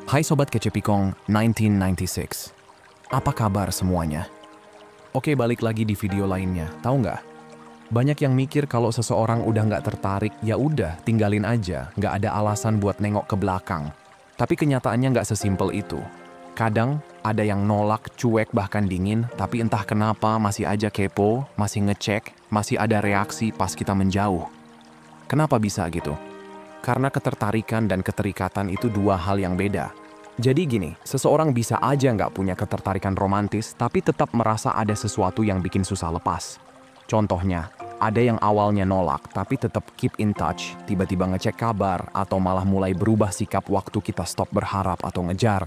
Hai Sobat Kecepikong 1996. Apa kabar semuanya? Oke, balik lagi di video lainnya. Tahu nggak? Banyak yang mikir kalau seseorang udah nggak tertarik, ya udah tinggalin aja. Nggak ada alasan buat nengok ke belakang. Tapi kenyataannya nggak sesimpel itu. Kadang ada yang nolak, cuek, bahkan dingin, tapi entah kenapa masih aja kepo, masih ngecek, masih ada reaksi pas kita menjauh. Kenapa bisa gitu? Karena ketertarikan dan keterikatan itu dua hal yang beda. Jadi gini, seseorang bisa aja nggak punya ketertarikan romantis, tapi tetap merasa ada sesuatu yang bikin susah lepas. Contohnya, ada yang awalnya nolak, tapi tetap keep in touch, tiba-tiba ngecek kabar, atau malah mulai berubah sikap waktu kita stop berharap atau ngejar.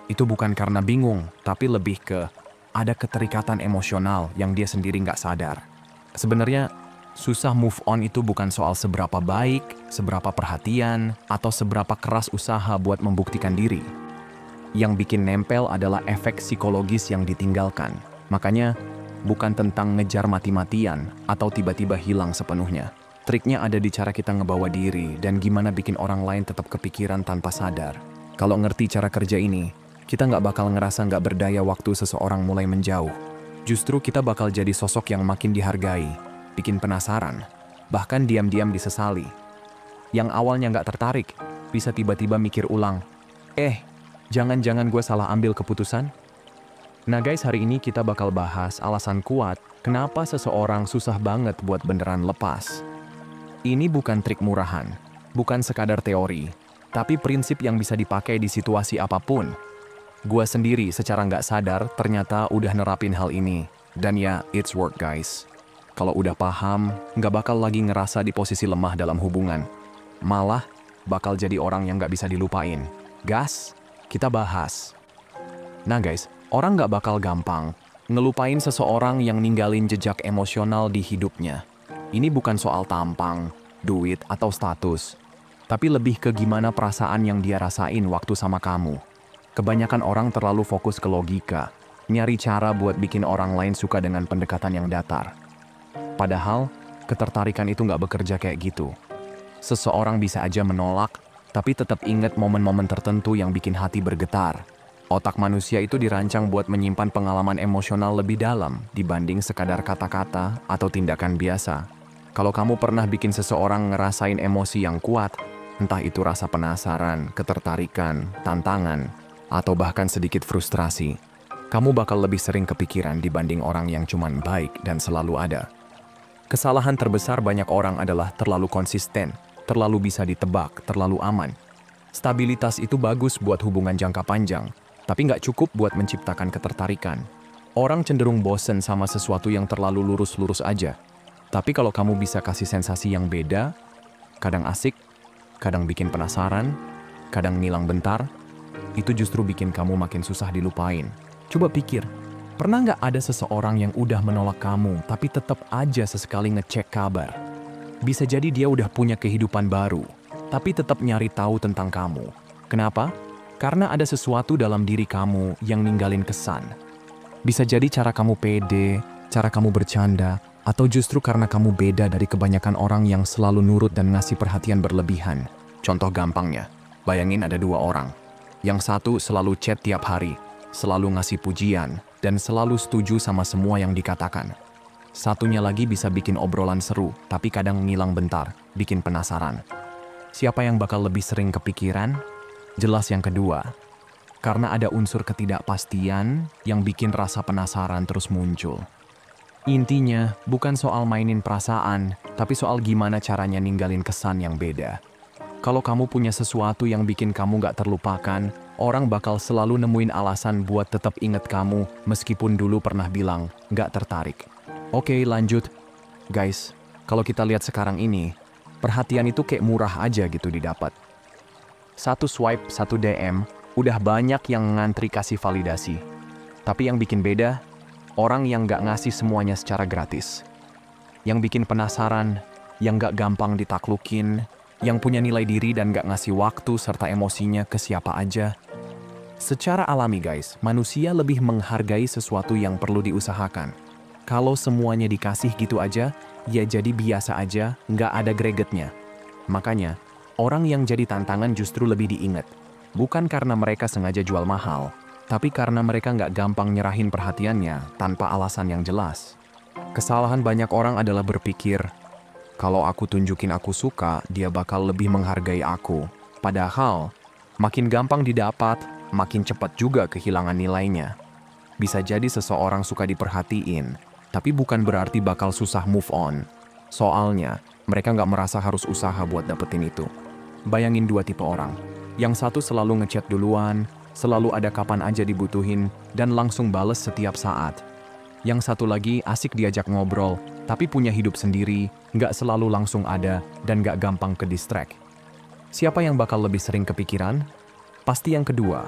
Itu bukan karena bingung, tapi lebih ke ada keterikatan emosional yang dia sendiri nggak sadar. Sebenarnya, susah move on itu bukan soal seberapa baik, seberapa perhatian, atau seberapa keras usaha buat membuktikan diri. Yang bikin nempel adalah efek psikologis yang ditinggalkan. Makanya, bukan tentang ngejar mati-matian atau tiba-tiba hilang sepenuhnya. Triknya ada di cara kita ngebawa diri dan gimana bikin orang lain tetap kepikiran tanpa sadar. Kalau ngerti cara kerja ini, kita nggak bakal ngerasa nggak berdaya waktu seseorang mulai menjauh. Justru kita bakal jadi sosok yang makin dihargai, bikin penasaran, bahkan diam-diam disesali. Yang awalnya nggak tertarik, bisa tiba-tiba mikir ulang, jangan-jangan gue salah ambil keputusan? Nah guys, hari ini kita bakal bahas alasan kuat kenapa seseorang susah banget buat beneran lepas. Ini bukan trik murahan, bukan sekadar teori, tapi prinsip yang bisa dipakai di situasi apapun. Gua sendiri secara nggak sadar ternyata udah nerapin hal ini. Dan ya, it's work guys. Kalau udah paham, nggak bakal lagi ngerasa di posisi lemah dalam hubungan. Malah, bakal jadi orang yang nggak bisa dilupain. Gas, kita bahas. Nah guys, orang nggak bakal gampang ngelupain seseorang yang ninggalin jejak emosional di hidupnya. Ini bukan soal tampang, duit, atau status. Tapi lebih ke gimana perasaan yang dia rasain waktu sama kamu. Kebanyakan orang terlalu fokus ke logika, nyari cara buat bikin orang lain suka dengan pendekatan yang datar. Padahal, ketertarikan itu nggak bekerja kayak gitu. Seseorang bisa aja menolak, tapi tetap ingat momen-momen tertentu yang bikin hati bergetar. Otak manusia itu dirancang buat menyimpan pengalaman emosional lebih dalam dibanding sekadar kata-kata atau tindakan biasa. Kalau kamu pernah bikin seseorang ngerasain emosi yang kuat, entah itu rasa penasaran, ketertarikan, tantangan, atau bahkan sedikit frustrasi, kamu bakal lebih sering kepikiran dibanding orang yang cuman baik dan selalu ada. Kesalahan terbesar banyak orang adalah terlalu konsisten, terlalu bisa ditebak, terlalu aman. Stabilitas itu bagus buat hubungan jangka panjang, tapi nggak cukup buat menciptakan ketertarikan. Orang cenderung bosen sama sesuatu yang terlalu lurus-lurus aja. Tapi kalau kamu bisa kasih sensasi yang beda, kadang asik, kadang bikin penasaran, kadang ngilang bentar, itu justru bikin kamu makin susah dilupain. Coba pikir, pernah nggak ada seseorang yang udah menolak kamu, tapi tetap aja sesekali ngecek kabar? Bisa jadi dia udah punya kehidupan baru, tapi tetap nyari tahu tentang kamu. Kenapa? Karena ada sesuatu dalam diri kamu yang ninggalin kesan. Bisa jadi cara kamu pede, cara kamu bercanda, atau justru karena kamu beda dari kebanyakan orang yang selalu nurut dan ngasih perhatian berlebihan. Contoh gampangnya, bayangin ada dua orang. Yang satu selalu chat tiap hari, selalu ngasih pujian, dan selalu setuju sama semua yang dikatakan. Satunya lagi bisa bikin obrolan seru, tapi kadang ngilang bentar, bikin penasaran. Siapa yang bakal lebih sering kepikiran? Jelas yang kedua. Karena ada unsur ketidakpastian yang bikin rasa penasaran terus muncul. Intinya, bukan soal mainin perasaan, tapi soal gimana caranya ninggalin kesan yang beda. Kalau kamu punya sesuatu yang bikin kamu gak terlupakan, orang bakal selalu nemuin alasan buat tetap inget kamu meskipun dulu pernah bilang gak tertarik. Oke, lanjut. Guys, kalau kita lihat sekarang ini, perhatian itu kayak murah aja gitu didapat. Satu swipe, satu DM, udah banyak yang ngantri kasih validasi. Tapi yang bikin beda, orang yang gak ngasih semuanya secara gratis. Yang bikin penasaran, yang gak gampang ditaklukin, yang punya nilai diri dan gak ngasih waktu serta emosinya ke siapa aja. Secara alami guys, manusia lebih menghargai sesuatu yang perlu diusahakan. Kalau semuanya dikasih gitu aja, ya jadi biasa aja, nggak ada gregetnya. Makanya, orang yang jadi tantangan justru lebih diingat. Bukan karena mereka sengaja jual mahal, tapi karena mereka nggak gampang nyerahin perhatiannya tanpa alasan yang jelas. Kesalahan banyak orang adalah berpikir, kalau aku tunjukin aku suka, dia bakal lebih menghargai aku. Padahal, makin gampang didapat, makin cepat juga kehilangan nilainya. Bisa jadi seseorang suka diperhatiin, tapi bukan berarti bakal susah move on. Soalnya, mereka nggak merasa harus usaha buat dapetin itu. Bayangin dua tipe orang. Yang satu selalu ngechat duluan, selalu ada kapan aja dibutuhin, dan langsung bales setiap saat. Yang satu lagi asik diajak ngobrol, tapi punya hidup sendiri, nggak selalu langsung ada, dan nggak gampang ke distract. Siapa yang bakal lebih sering kepikiran? Pasti yang kedua.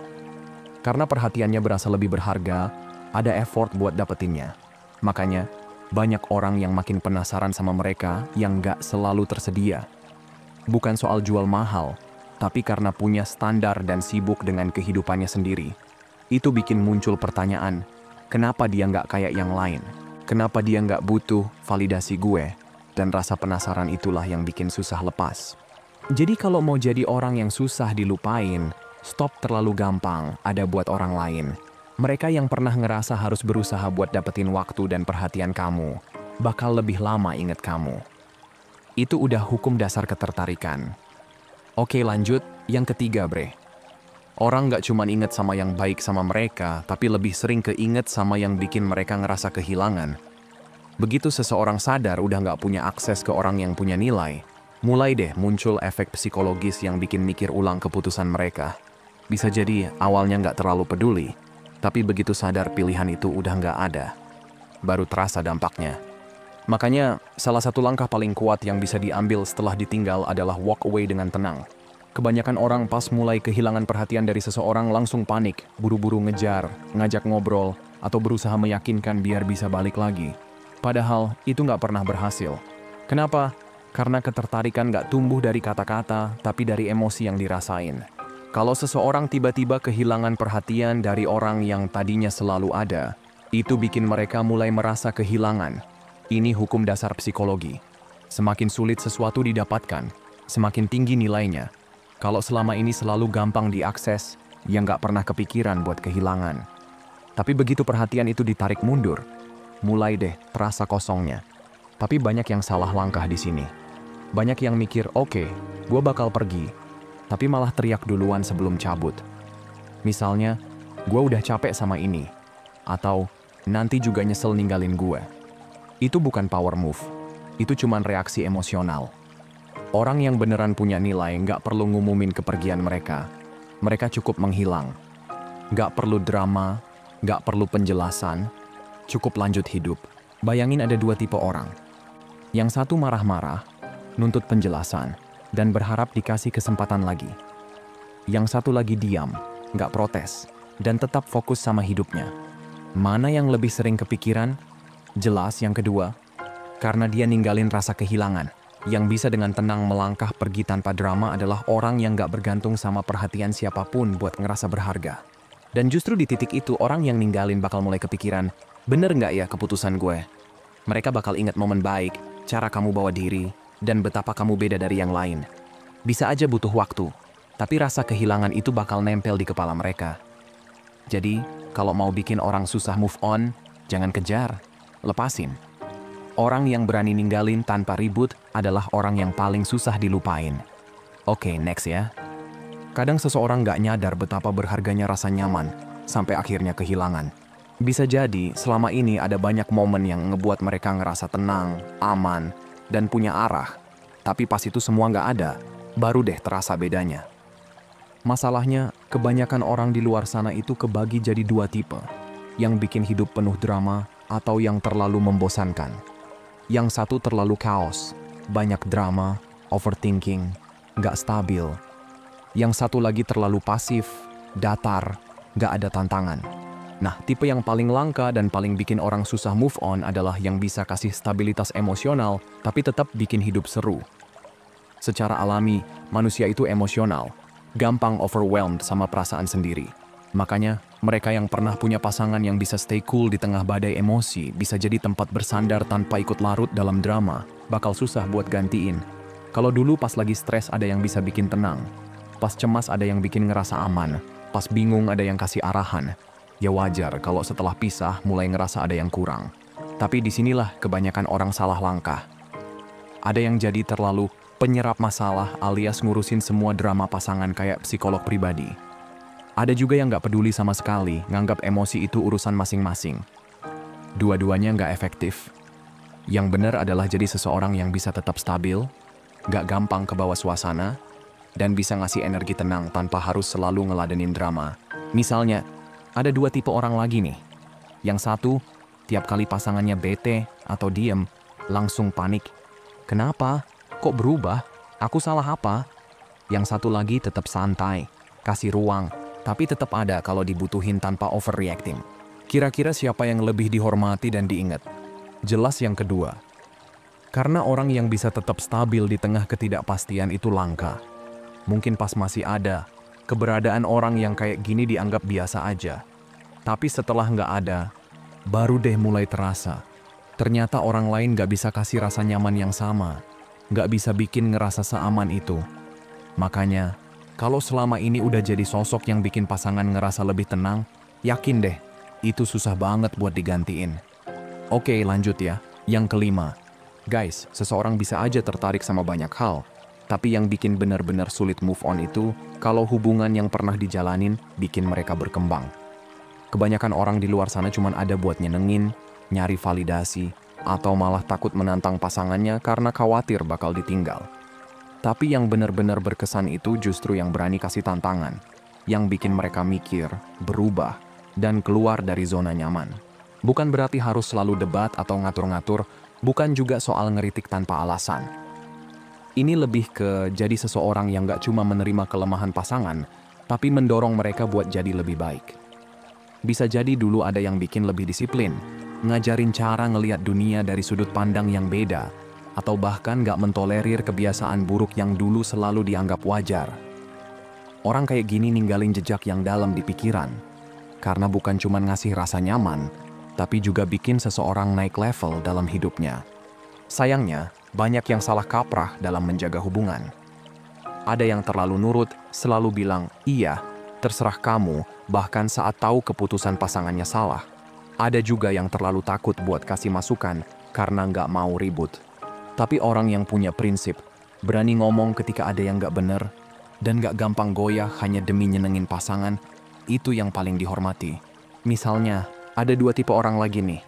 Karena perhatiannya berasa lebih berharga, ada effort buat dapetinnya. Makanya, banyak orang yang makin penasaran sama mereka yang nggak selalu tersedia. Bukan soal jual mahal, tapi karena punya standar dan sibuk dengan kehidupannya sendiri. Itu bikin muncul pertanyaan, kenapa dia nggak kayak yang lain? Kenapa dia nggak butuh validasi gue? Dan rasa penasaran itulah yang bikin susah lepas. Jadi kalau mau jadi orang yang susah dilupain, stop terlalu gampang, ada buat orang lain. Mereka yang pernah ngerasa harus berusaha buat dapetin waktu dan perhatian kamu, bakal lebih lama inget kamu. Itu udah hukum dasar ketertarikan. Oke lanjut, yang ketiga bre. Orang nggak cuma inget sama yang baik sama mereka, tapi lebih sering keinget sama yang bikin mereka ngerasa kehilangan. Begitu seseorang sadar udah nggak punya akses ke orang yang punya nilai, mulai deh muncul efek psikologis yang bikin mikir ulang keputusan mereka. Bisa jadi awalnya nggak terlalu peduli, tapi begitu sadar pilihan itu udah nggak ada, baru terasa dampaknya. Makanya, salah satu langkah paling kuat yang bisa diambil setelah ditinggal adalah walk away dengan tenang. Kebanyakan orang pas mulai kehilangan perhatian dari seseorang langsung panik, buru-buru ngejar, ngajak ngobrol, atau berusaha meyakinkan biar bisa balik lagi. Padahal, itu nggak pernah berhasil. Kenapa? Karena ketertarikan nggak tumbuh dari kata-kata, tapi dari emosi yang dirasain. Kalau seseorang tiba-tiba kehilangan perhatian dari orang yang tadinya selalu ada, itu bikin mereka mulai merasa kehilangan. Ini hukum dasar psikologi. Semakin sulit sesuatu didapatkan, semakin tinggi nilainya. Kalau selama ini selalu gampang diakses, ya nggak pernah kepikiran buat kehilangan. Tapi begitu perhatian itu ditarik mundur, mulai deh terasa kosongnya. Tapi banyak yang salah langkah di sini. Banyak yang mikir, oke, gue bakal pergi, tapi malah teriak duluan sebelum cabut. Misalnya, gue udah capek sama ini, atau nanti juga nyesel ninggalin gue. Itu bukan power move, itu cuman reaksi emosional. Orang yang beneran punya nilai nggak perlu ngumumin kepergian mereka. Mereka cukup menghilang. Nggak perlu drama, nggak perlu penjelasan, cukup lanjut hidup. Bayangin ada dua tipe orang. Yang satu marah-marah, nuntut penjelasan, dan berharap dikasih kesempatan lagi. Yang satu lagi diam, nggak protes, dan tetap fokus sama hidupnya. Mana yang lebih sering kepikiran? Jelas yang kedua, karena dia ninggalin rasa kehilangan. Yang bisa dengan tenang melangkah pergi tanpa drama adalah orang yang nggak bergantung sama perhatian siapapun buat ngerasa berharga. Dan justru di titik itu orang yang ninggalin bakal mulai kepikiran, bener nggak ya keputusan gue? Mereka bakal ingat momen baik, cara kamu bawa diri, dan betapa kamu beda dari yang lain. Bisa aja butuh waktu, tapi rasa kehilangan itu bakal nempel di kepala mereka. Jadi, kalau mau bikin orang susah move on, jangan kejar, lepasin. Orang yang berani ninggalin tanpa ribut adalah orang yang paling susah dilupain. Oke, next ya. Kadang seseorang nggak nyadar betapa berharganya rasa nyaman, sampai akhirnya kehilangan. Bisa jadi, selama ini ada banyak momen yang ngebuat mereka ngerasa tenang, aman, dan punya arah. Tapi pas itu semua nggak ada, baru deh terasa bedanya. Masalahnya, kebanyakan orang di luar sana itu kebagi jadi dua tipe. Yang bikin hidup penuh drama, atau yang terlalu membosankan. Yang satu terlalu chaos, banyak drama, overthinking, nggak stabil. Yang satu lagi terlalu pasif, datar, nggak ada tantangan. Nah, tipe yang paling langka dan paling bikin orang susah move on adalah yang bisa kasih stabilitas emosional, tapi tetap bikin hidup seru. Secara alami, manusia itu emosional, gampang overwhelmed sama perasaan sendiri. Makanya, mereka yang pernah punya pasangan yang bisa stay cool di tengah badai emosi, bisa jadi tempat bersandar tanpa ikut larut dalam drama, bakal susah buat gantiin. Kalau dulu pas lagi stres ada yang bisa bikin tenang, Pas cemas ada yang bikin ngerasa aman, pas bingung ada yang kasih arahan. Ya wajar kalau setelah pisah mulai ngerasa ada yang kurang. Tapi disinilah kebanyakan orang salah langkah. Ada yang jadi terlalu penyerap masalah alias ngurusin semua drama pasangan kayak psikolog pribadi. Ada juga yang nggak peduli sama sekali, nganggap emosi itu urusan masing-masing. Dua-duanya nggak efektif. Yang benar adalah jadi seseorang yang bisa tetap stabil, nggak gampang kebawa suasana, dan bisa ngasih energi tenang tanpa harus selalu ngeladenin drama. Misalnya, ada dua tipe orang lagi nih. Yang satu, tiap kali pasangannya bete atau diem, langsung panik. Kenapa? Kok berubah? Aku salah apa? Yang satu lagi tetap santai, kasih ruang, tapi tetap ada kalau dibutuhin tanpa overreacting. Kira-kira siapa yang lebih dihormati dan diingat? Jelas yang kedua. Karena orang yang bisa tetap stabil di tengah ketidakpastian itu langka. Mungkin pas masih ada, keberadaan orang yang kayak gini dianggap biasa aja. Tapi setelah nggak ada, baru deh mulai terasa. Ternyata orang lain nggak bisa kasih rasa nyaman yang sama. Nggak bisa bikin ngerasa seaman itu. Makanya, kalau selama ini udah jadi sosok yang bikin pasangan ngerasa lebih tenang, yakin deh, itu susah banget buat digantiin. Oke, lanjut ya. Yang kelima. Guys, seseorang bisa aja tertarik sama banyak hal. Tapi yang bikin benar-benar sulit move on itu, kalau hubungan yang pernah dijalanin bikin mereka berkembang. Kebanyakan orang di luar sana cuma ada buat nyenengin, nyari validasi, atau malah takut menantang pasangannya karena khawatir bakal ditinggal. Tapi yang benar-benar berkesan itu justru yang berani kasih tantangan, yang bikin mereka mikir, berubah, dan keluar dari zona nyaman. Bukan berarti harus selalu debat atau ngatur-ngatur, bukan juga soal ngeritik tanpa alasan. Ini lebih ke jadi seseorang yang gak cuma menerima kelemahan pasangan, tapi mendorong mereka buat jadi lebih baik. Bisa jadi dulu ada yang bikin lebih disiplin, ngajarin cara ngelihat dunia dari sudut pandang yang beda, atau bahkan gak mentolerir kebiasaan buruk yang dulu selalu dianggap wajar. Orang kayak gini ninggalin jejak yang dalam di pikiran, karena bukan cuma ngasih rasa nyaman, tapi juga bikin seseorang naik level dalam hidupnya. Sayangnya, banyak yang salah kaprah dalam menjaga hubungan. Ada yang terlalu nurut, selalu bilang, iya, terserah kamu, bahkan saat tahu keputusan pasangannya salah. Ada juga yang terlalu takut buat kasih masukan karena nggak mau ribut. Tapi orang yang punya prinsip, berani ngomong ketika ada yang nggak bener, dan nggak gampang goyah hanya demi nyenengin pasangan, itu yang paling dihormati. Misalnya, ada dua tipe orang lagi nih.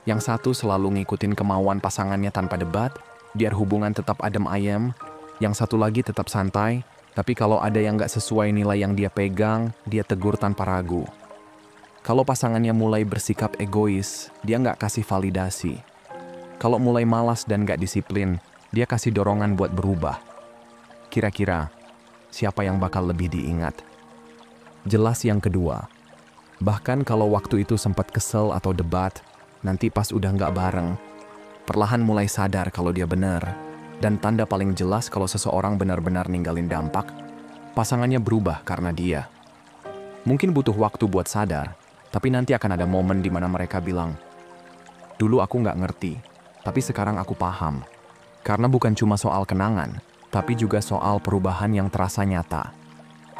Yang satu selalu ngikutin kemauan pasangannya tanpa debat, biar hubungan tetap adem ayem. Yang satu lagi tetap santai, tapi kalau ada yang nggak sesuai nilai yang dia pegang, dia tegur tanpa ragu. Kalau pasangannya mulai bersikap egois, dia nggak kasih validasi. Kalau mulai malas dan nggak disiplin, dia kasih dorongan buat berubah. Kira-kira, siapa yang bakal lebih diingat? Jelas yang kedua. Bahkan kalau waktu itu sempat kesel atau debat, nanti pas udah nggak bareng, perlahan mulai sadar kalau dia benar. Dan tanda paling jelas kalau seseorang benar-benar ninggalin dampak, pasangannya berubah karena dia. Mungkin butuh waktu buat sadar, tapi nanti akan ada momen di mana mereka bilang, dulu aku nggak ngerti, tapi sekarang aku paham. Karena bukan cuma soal kenangan, tapi juga soal perubahan yang terasa nyata.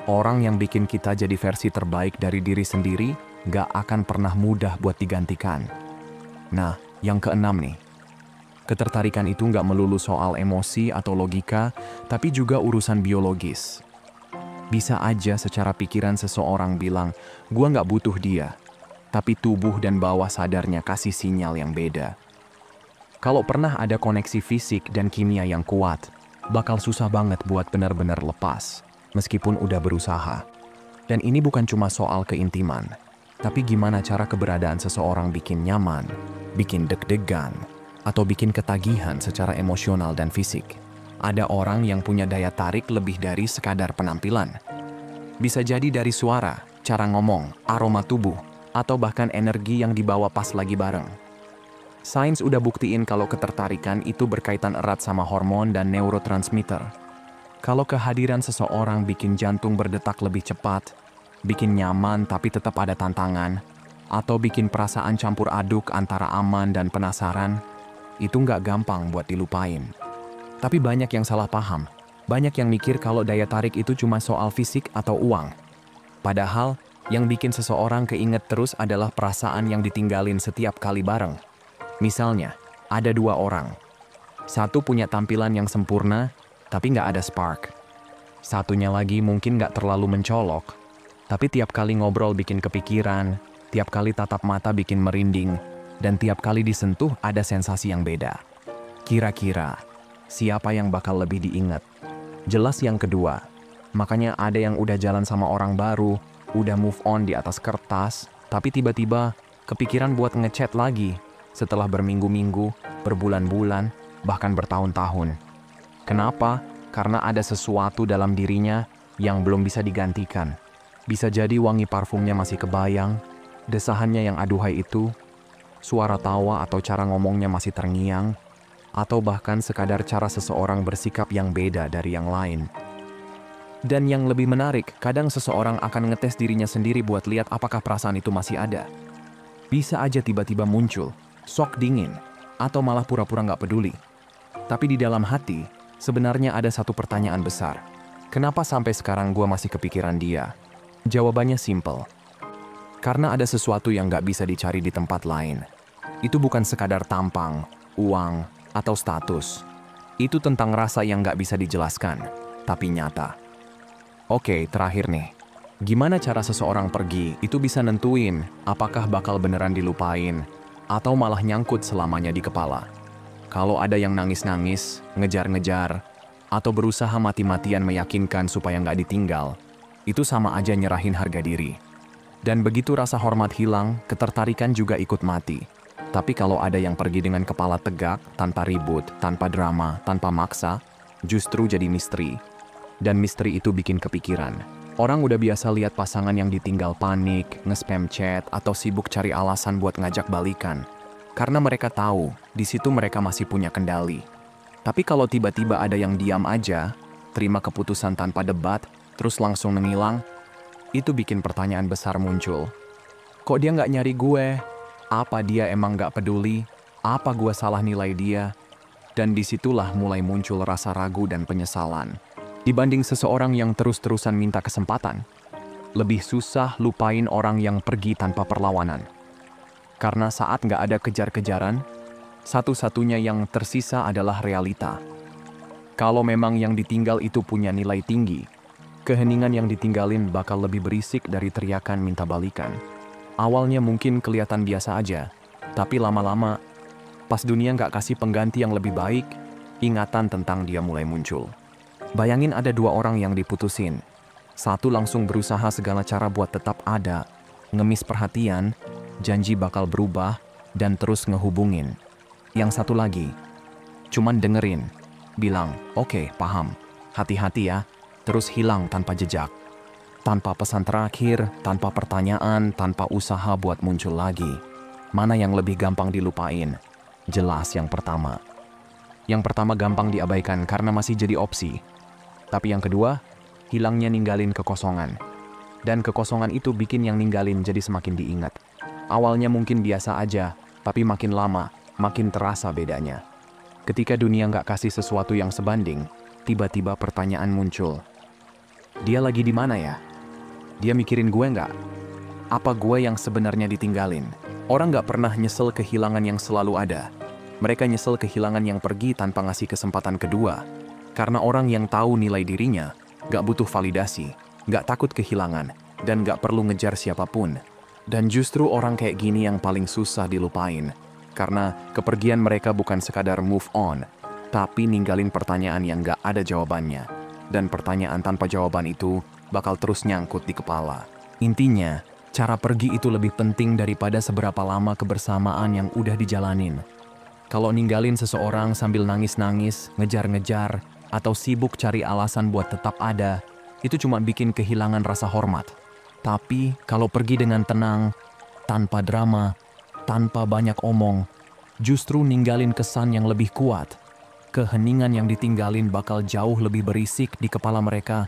Orang yang bikin kita jadi versi terbaik dari diri sendiri, nggak akan pernah mudah buat digantikan. Nah, yang keenam nih. Ketertarikan itu nggak melulu soal emosi atau logika, tapi juga urusan biologis. Bisa aja secara pikiran seseorang bilang, gua nggak butuh dia. Tapi tubuh dan bawah sadarnya kasih sinyal yang beda. Kalau pernah ada koneksi fisik dan kimia yang kuat, bakal susah banget buat benar-benar lepas, meskipun udah berusaha. Dan ini bukan cuma soal keintiman, tapi gimana cara keberadaan seseorang bikin nyaman, bikin deg-degan, atau bikin ketagihan secara emosional dan fisik. Ada orang yang punya daya tarik lebih dari sekadar penampilan. Bisa jadi dari suara, cara ngomong, aroma tubuh, atau bahkan energi yang dibawa pas lagi bareng. Sains udah buktiin kalau ketertarikan itu berkaitan erat sama hormon dan neurotransmitter. Kalau kehadiran seseorang bikin jantung berdetak lebih cepat, bikin nyaman tapi tetap ada tantangan, atau bikin perasaan campur aduk antara aman dan penasaran, itu nggak gampang buat dilupain. Tapi banyak yang salah paham. Banyak yang mikir kalau daya tarik itu cuma soal fisik atau uang. Padahal, yang bikin seseorang keinget terus adalah perasaan yang ditinggalin setiap kali bareng. Misalnya, ada dua orang. Satu punya tampilan yang sempurna, tapi nggak ada spark. Satunya lagi mungkin nggak terlalu mencolok, tapi tiap kali ngobrol bikin kepikiran, tiap kali tatap mata bikin merinding, dan tiap kali disentuh ada sensasi yang beda. Kira-kira, siapa yang bakal lebih diingat? Jelas yang kedua. Makanya ada yang udah jalan sama orang baru, udah move on di atas kertas, tapi tiba-tiba kepikiran buat ngechat lagi setelah berminggu-minggu, berbulan-bulan, bahkan bertahun-tahun. Kenapa? Karena ada sesuatu dalam dirinya yang belum bisa digantikan. Bisa jadi wangi parfumnya masih kebayang, desahannya yang aduhai itu, suara tawa atau cara ngomongnya masih terngiang, atau bahkan sekadar cara seseorang bersikap yang beda dari yang lain. Dan yang lebih menarik, kadang seseorang akan ngetes dirinya sendiri buat lihat apakah perasaan itu masih ada. Bisa aja tiba-tiba muncul, sok dingin, atau malah pura-pura nggak peduli. Tapi di dalam hati, sebenarnya ada satu pertanyaan besar. Kenapa sampai sekarang gue masih kepikiran dia? Jawabannya simple. Karena ada sesuatu yang nggak bisa dicari di tempat lain. Itu bukan sekadar tampang, uang, atau status. Itu tentang rasa yang nggak bisa dijelaskan, tapi nyata. Oke, terakhir nih. Gimana cara seseorang pergi itu bisa nentuin apakah bakal beneran dilupain atau malah nyangkut selamanya di kepala. Kalau ada yang nangis-nangis, ngejar-ngejar, atau berusaha mati-matian meyakinkan supaya nggak ditinggal, itu sama aja nyerahin harga diri. Dan begitu rasa hormat hilang, ketertarikan juga ikut mati. Tapi kalau ada yang pergi dengan kepala tegak, tanpa ribut, tanpa drama, tanpa maksa, justru jadi misteri. Dan misteri itu bikin kepikiran. Orang udah biasa lihat pasangan yang ditinggal panik, nge-spam chat, atau sibuk cari alasan buat ngajak balikan. Karena mereka tahu, di situ mereka masih punya kendali. Tapi kalau tiba-tiba ada yang diam aja, terima keputusan tanpa debat, terus langsung menghilang, itu bikin pertanyaan besar muncul. Kok dia nggak nyari gue? Apa dia emang gak peduli? Apa gua salah nilai dia? Dan disitulah mulai muncul rasa ragu dan penyesalan. Dibanding seseorang yang terus-terusan minta kesempatan, lebih susah lupain orang yang pergi tanpa perlawanan. Karena saat gak ada kejar-kejaran, satu-satunya yang tersisa adalah realita. Kalau memang yang ditinggal itu punya nilai tinggi, keheningan yang ditinggalin bakal lebih berisik dari teriakan minta balikan. Awalnya mungkin kelihatan biasa aja, tapi lama-lama, pas dunia nggak kasih pengganti yang lebih baik, ingatan tentang dia mulai muncul. Bayangin ada dua orang yang diputusin. Satu langsung berusaha segala cara buat tetap ada, ngemis perhatian, janji bakal berubah, dan terus ngehubungin. Yang satu lagi, cuman dengerin, bilang, "Oke, paham, hati-hati ya," terus hilang tanpa jejak. Tanpa pesan terakhir, tanpa pertanyaan, tanpa usaha buat muncul lagi. Mana yang lebih gampang dilupain? Jelas yang pertama. Yang pertama gampang diabaikan karena masih jadi opsi. Tapi yang kedua, hilangnya ninggalin kekosongan. Dan kekosongan itu bikin yang ninggalin jadi semakin diingat. Awalnya mungkin biasa aja, tapi makin lama, makin terasa bedanya. Ketika dunia nggak kasih sesuatu yang sebanding, tiba-tiba pertanyaan muncul. Dia lagi di mana ya? Dia mikirin gue nggak? Apa gue yang sebenarnya ditinggalin? Orang nggak pernah nyesel kehilangan yang selalu ada. Mereka nyesel kehilangan yang pergi tanpa ngasih kesempatan kedua. Karena orang yang tahu nilai dirinya, nggak butuh validasi, nggak takut kehilangan, dan nggak perlu ngejar siapapun. Dan justru orang kayak gini yang paling susah dilupain. Karena kepergian mereka bukan sekadar move on, tapi ninggalin pertanyaan yang nggak ada jawabannya. Dan pertanyaan tanpa jawaban itu bakal terus nyangkut di kepala. Intinya, cara pergi itu lebih penting daripada seberapa lama kebersamaan yang udah dijalanin. Kalau ninggalin seseorang sambil nangis-nangis, ngejar-ngejar, atau sibuk cari alasan buat tetap ada, itu cuma bikin kehilangan rasa hormat. Tapi kalau pergi dengan tenang, tanpa drama, tanpa banyak omong, justru ninggalin kesan yang lebih kuat. Keheningan yang ditinggalin bakal jauh lebih berisik di kepala mereka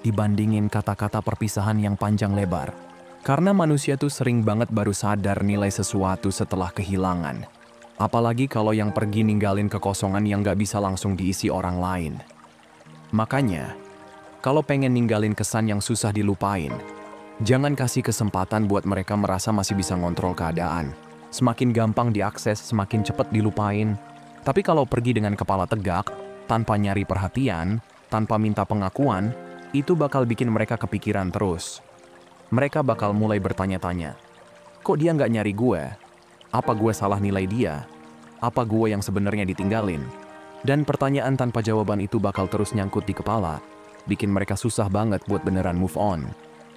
dibandingin kata-kata perpisahan yang panjang lebar. Karena manusia tuh sering banget baru sadar nilai sesuatu setelah kehilangan. Apalagi kalau yang pergi ninggalin kekosongan yang gak bisa langsung diisi orang lain. Makanya, kalau pengen ninggalin kesan yang susah dilupain, jangan kasih kesempatan buat mereka merasa masih bisa ngontrol keadaan. Semakin gampang diakses, semakin cepat dilupain. Tapi kalau pergi dengan kepala tegak, tanpa nyari perhatian, tanpa minta pengakuan, itu bakal bikin mereka kepikiran terus. Mereka bakal mulai bertanya-tanya, kok dia nggak nyari gue? Apa gue salah nilai dia? Apa gue yang sebenarnya ditinggalin? Dan pertanyaan tanpa jawaban itu bakal terus nyangkut di kepala, bikin mereka susah banget buat beneran move on.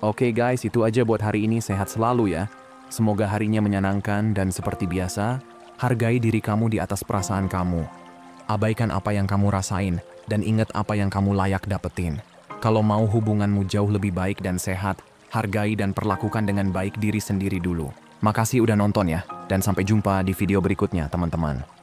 Oke guys, itu aja buat hari ini. Sehat selalu ya. Semoga harinya menyenangkan dan seperti biasa, hargai diri kamu di atas perasaan kamu. Abaikan apa yang kamu rasain dan ingat apa yang kamu layak dapetin. Kalau mau hubunganmu jauh lebih baik dan sehat, hargai dan perlakukan dengan baik diri sendiri dulu. Makasih udah nonton ya, dan sampai jumpa di video berikutnya teman-teman.